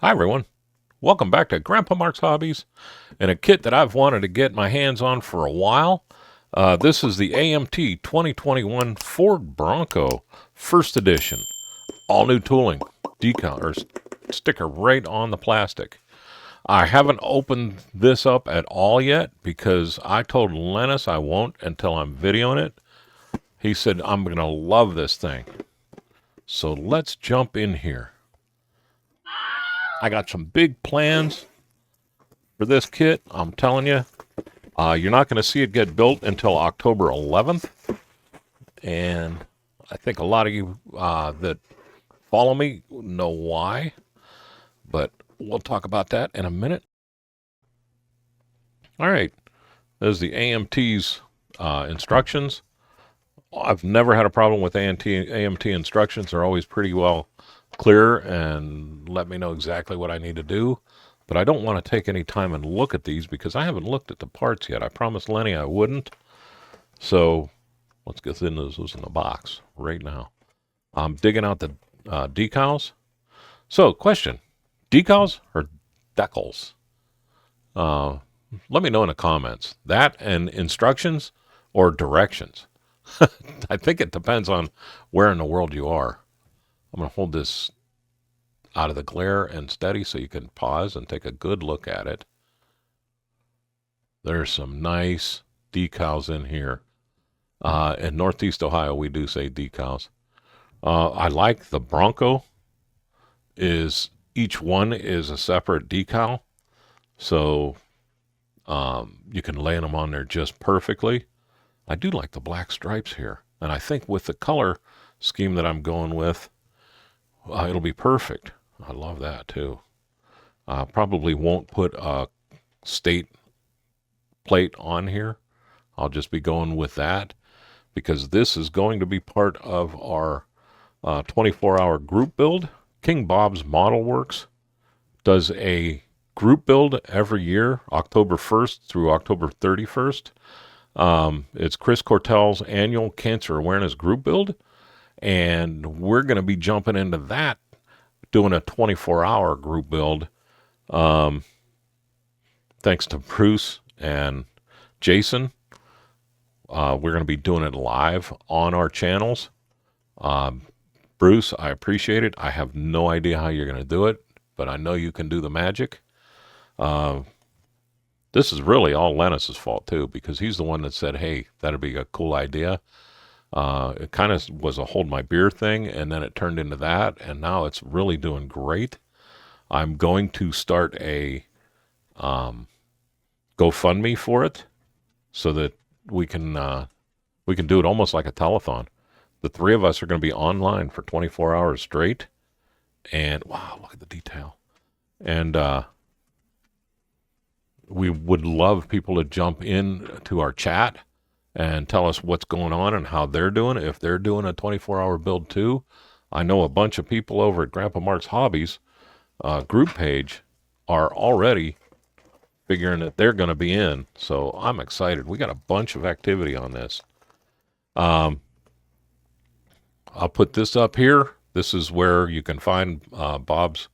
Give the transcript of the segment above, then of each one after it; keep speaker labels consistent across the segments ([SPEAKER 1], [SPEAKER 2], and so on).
[SPEAKER 1] Hi everyone, welcome back to GrandpaMark's Hobbies and a kit that I've wanted to get my hands on for a while. This is the AMT 2021 Ford Bronco First Edition. All new tooling, decal or sticker right on the plastic. I haven't opened this up at all yet because I told Lennis I won't until I'm videoing it. He said I'm going to love this thing. So let's jump in here. I got some big plans for this kit. I'm telling you, you're not going to see it get built until October 11th. And I think a lot of you that follow me know why. But we'll talk about that in a minute. All right. There's the AMT's instructions. I've never had a problem with AMT instructions. They're always pretty well clear and let me know exactly what I need to do. But I don't want to take any time and look at these because I haven't looked at the parts yet. I promised Lenny I wouldn't. So let's get into this in the box right now. I'm digging out the decals. So question, decals or decals? Let me know in the comments. That and instructions or directions. I think it depends on where in the world you are. I'm going to hold this out of the glare and steady so you can pause and take a good look at it. There's some nice decals in here. In Northeast Ohio, we do say decals. I like the Bronco. Each one is a separate decal. So you can lay them on there just perfectly. I do like the black stripes here. And I think with the color scheme that I'm going with, it'll be perfect. I love that too. Probably won't put a state plate on here. I'll just be going with that because this is going to be part of our 24-hour group build. King Bob's Model Works does a group build every year, October 1st through October 31st. It's Chris Cortell's annual cancer awareness group build. And we're going to be jumping into that, doing a 24-hour group build. Thanks to Bruce and Jason. We're going to be doing it live on our channels. Bruce, I appreciate it. I have no idea how you're going to do it, but I know you can do the magic. This is really all Lennis's fault, too, because he's the one that said, hey, that'd be a cool idea. It kind of was a hold my beer thing, and then it turned into that, and now it's really doing great. I'm going to start a GoFundMe for it so that we can do it almost like a telethon. The three of us are going to be online for 24 hours straight, and wow, look at the detail. And we would love people to jump in to our chat and tell us what's going on and how they're doing it. If they're doing a 24-hour build too. I know a bunch of people over at GrandpaMark's Hobbies group page are already figuring that they're going to be in. So I'm excited. We got a bunch of activity on this. I'll put this up here. This is where you can find Bob's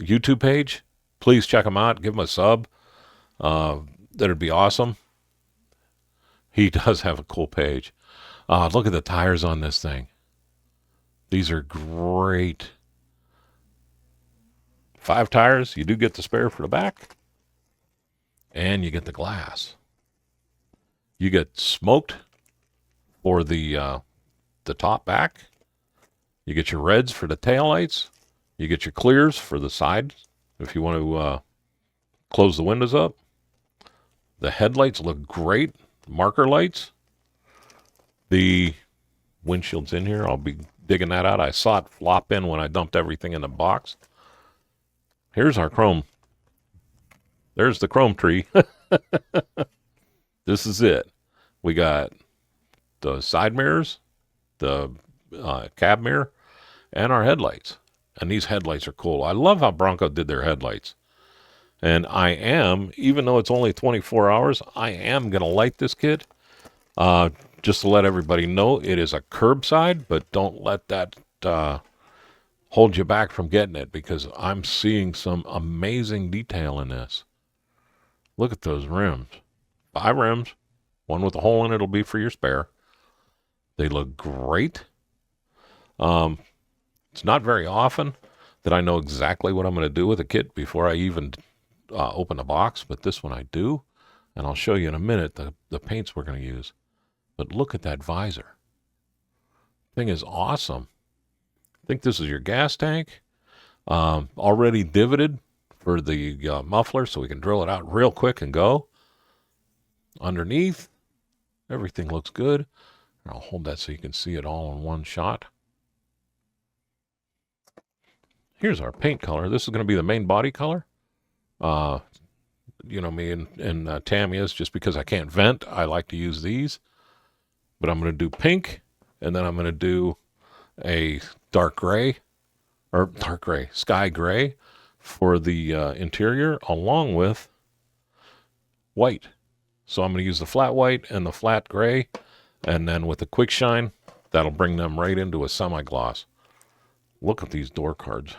[SPEAKER 1] YouTube page. Please check him out. Give him a sub. That'd be awesome. He does have a cool page. Look at the tires on this thing. These are great. 5 tires. You do get the spare for the back. And you get the glass. You get smoked for the top back. You get your reds for the taillights. You get your clears for the sides if you want to close the windows up. The headlights look great. Marker lights. The windshield's in here. I'll be digging that out. I saw it flop in when I dumped everything in the box. Here's our chrome. There's the chrome tree. This is it. We got the side mirrors, the cab mirror, and our headlights. And these headlights are cool. I love how Bronco did their headlights. And I am, even though it's only 24 hours, I am going to light this kit. Just to let everybody know, it is a curbside, but don't let that hold you back from getting it because I'm seeing some amazing detail in this. Look at those rims. 5 rims. One with a hole in it will be for your spare. They look great. It's not very often that I know exactly what I'm going to do with a kit before I even open the box, but this one I do, and I'll show you in a minute the paints we're going to use. But look at that visor. Thing is awesome. I think this is your gas tank, already divoted for the muffler so we can drill it out real quick and go. Underneath, everything looks good. I'll hold that so you can see it all in one shot. Here's our paint color. This is going to be the main body color. You know me and Tamiya's, just because I can't vent, I like to use these. But I'm going to do pink, and then I'm going to do a sky gray for the interior, along with white. So I'm going to use the flat white and the flat gray, and then with the quick shine, that'll bring them right into a semi-gloss. Look at these door cards.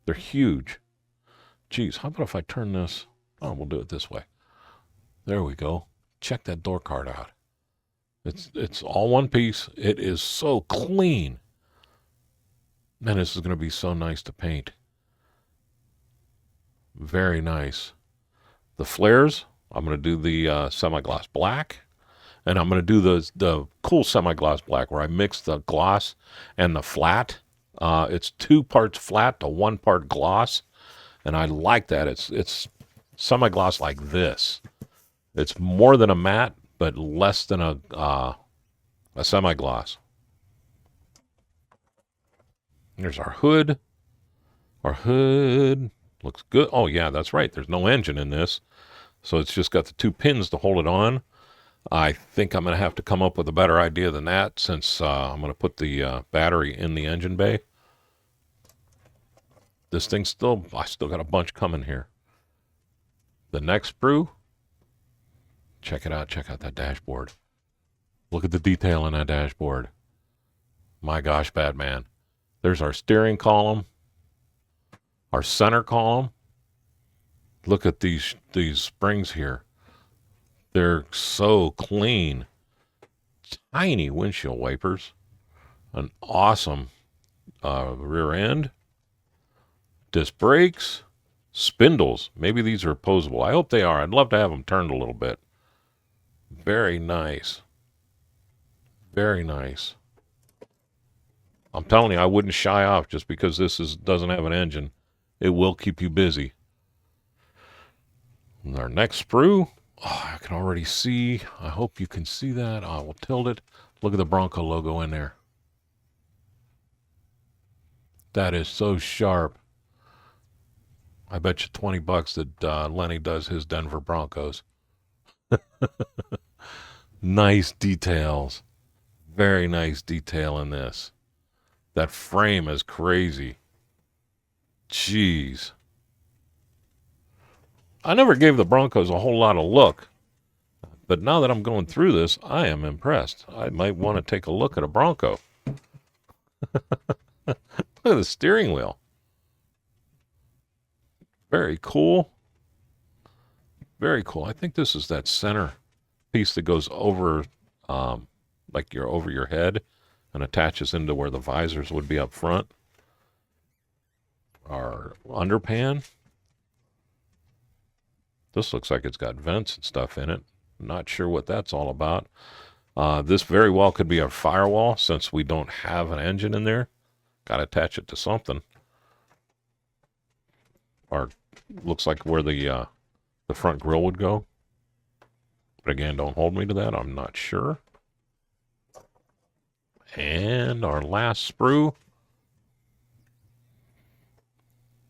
[SPEAKER 1] They're huge. Geez, how about if I turn this? Oh, we'll do it this way. There we go. Check that door card out. It's all one piece. It is so clean. Man, this is going to be so nice to paint. Very nice. The flares, I'm going to do the semi-gloss black. And I'm going to do the cool semi-gloss black where I mix the gloss and the flat. It's 2 parts flat to 1 part gloss. And I like that. It's semi-gloss like this. It's more than a matte, but less than a semi-gloss. Here's our hood. Our hood looks good. Oh, yeah, that's right. There's no engine in this. So it's just got the 2 pins to hold it on. I think I'm going to have to come up with a better idea than that, since I'm going to put the battery in the engine bay. This thing's I still got a bunch coming here. The next sprue, check it out. Check out that dashboard. Look at the detail in that dashboard. My gosh, Batman. There's our steering column, our center column. Look at these springs here. They're so clean. Tiny windshield wipers. An awesome rear end. Disc brakes. Spindles. Maybe these are opposable. I hope they are. I'd love to have them turned a little bit. Very nice. Very nice. I'm telling you, I wouldn't shy off just because this doesn't have an engine. It will keep you busy. And our next sprue. Oh, I can already see. I hope you can see that. I will tilt it. Look at the Bronco logo in there. That is so sharp. I bet you $20 that Lenny does his Denver Broncos. Nice details. Very nice detail in this. That frame is crazy. Jeez. I never gave the Broncos a whole lot of look. But now that I'm going through this, I am impressed. I might want to take a look at a Bronco. Look at the steering wheel. Very cool. Very cool. I think this is that center piece that goes over, like you're over your head and attaches into where the visors would be up front. Our underpan. This looks like it's got vents and stuff in it. Not sure what that's all about. This very well could be a firewall since we don't have an engine in there. Got to attach it to something. Or looks like where the front grille would go. But again, don't hold me to that. I'm not sure. And our last sprue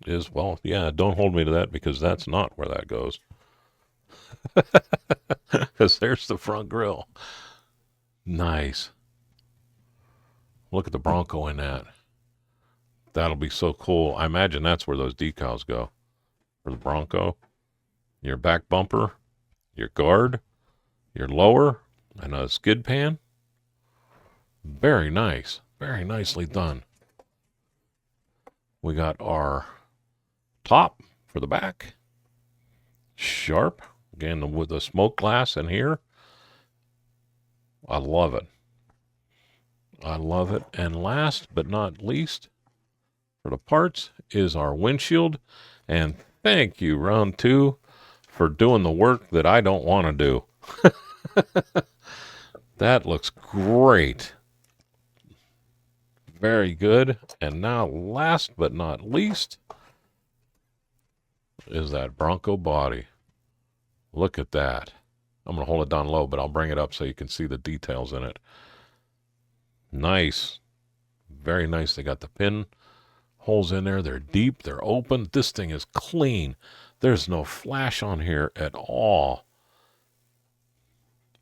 [SPEAKER 1] is, well, yeah, don't hold me to that because that's not where that goes. Because there's the front grille. Nice. Look at the Bronco in that. That'll be so cool. I imagine that's where those decals go. For the Bronco. Your back bumper. Your guard. Your lower. And a skid pan. Very nice. Very nicely done. We got our top for the back. Sharp. Again, with the smoke glass in here. I love it. I love it. And last but not least, for the parts is our windshield. And thank you, Round 2, for doing the work that I don't want to do. That looks great. Very good. And now, last but not least, is that Bronco body. Look at that. I'm going to hold it down low, but I'll bring it up so you can see the details in it. Nice. Very nice. They got the pin holes in there. They're deep. They're open. This thing is clean. There's no flash on here at all.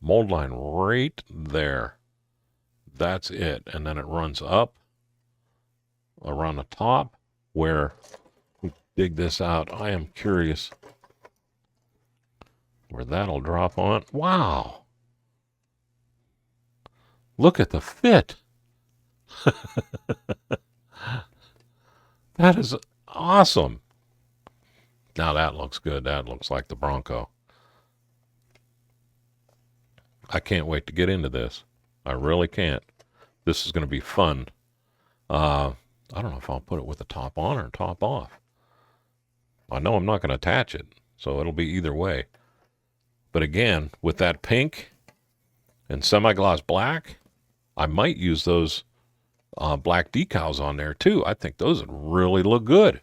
[SPEAKER 1] Mold line right there. That's it. And then it runs up around the top where we dig this out. I am curious where that'll drop on. Wow. Look at the fit. That is awesome. Now that looks good. That looks like the Bronco. I can't wait to get into this. I really can't. This is going to be fun. I don't know if I'll put it with the top on or top off. I know I'm not going to attach it, so it'll be either way. But again, with that pink and semi-gloss black, I might use those black decals on there too. I think those would really look good.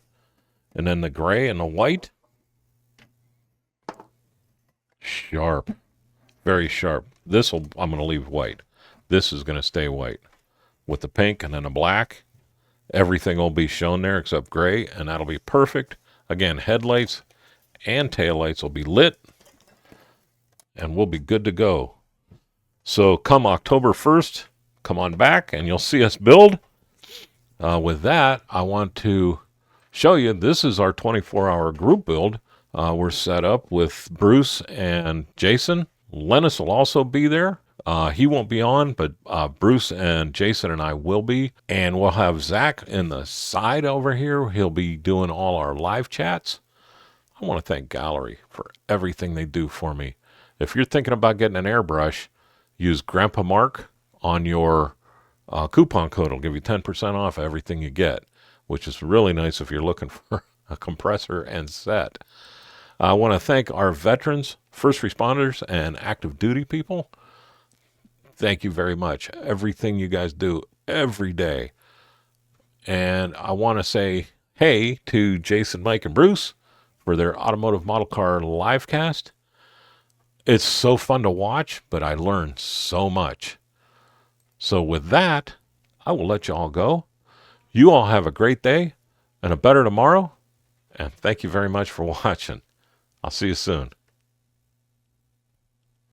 [SPEAKER 1] And then the gray and the white. Sharp. Very sharp. I'm going to leave white. This is going to stay white. With the pink and then the black, everything will be shown there except gray, and that'll be perfect. Again, headlights and taillights will be lit, and we'll be good to go. So come October 1st, come on back, and you'll see us build. With that, I want to show you, this is our 24-hour group build. We're set up with Bruce and Jason. Lennis will also be there. He won't be on, but Bruce and Jason and I will be. And we'll have Zach in the side over here. He'll be doing all our live chats. I want to thank Gallery for everything they do for me. If you're thinking about getting an airbrush, use GrandpaMark on your coupon code. It'll give you 10% off everything you get, which is really nice if you're looking for a compressor and set. I want to thank our veterans, first responders, and active duty people. Thank you very much. Everything you guys do every day. And I want to say hey to Jason, Mike, and Bruce for their automotive model car live cast. It's so fun to watch, but I learn so much. So with that, I will let you all go. You all have a great day and a better tomorrow. And thank you very much for watching. I'll see you soon.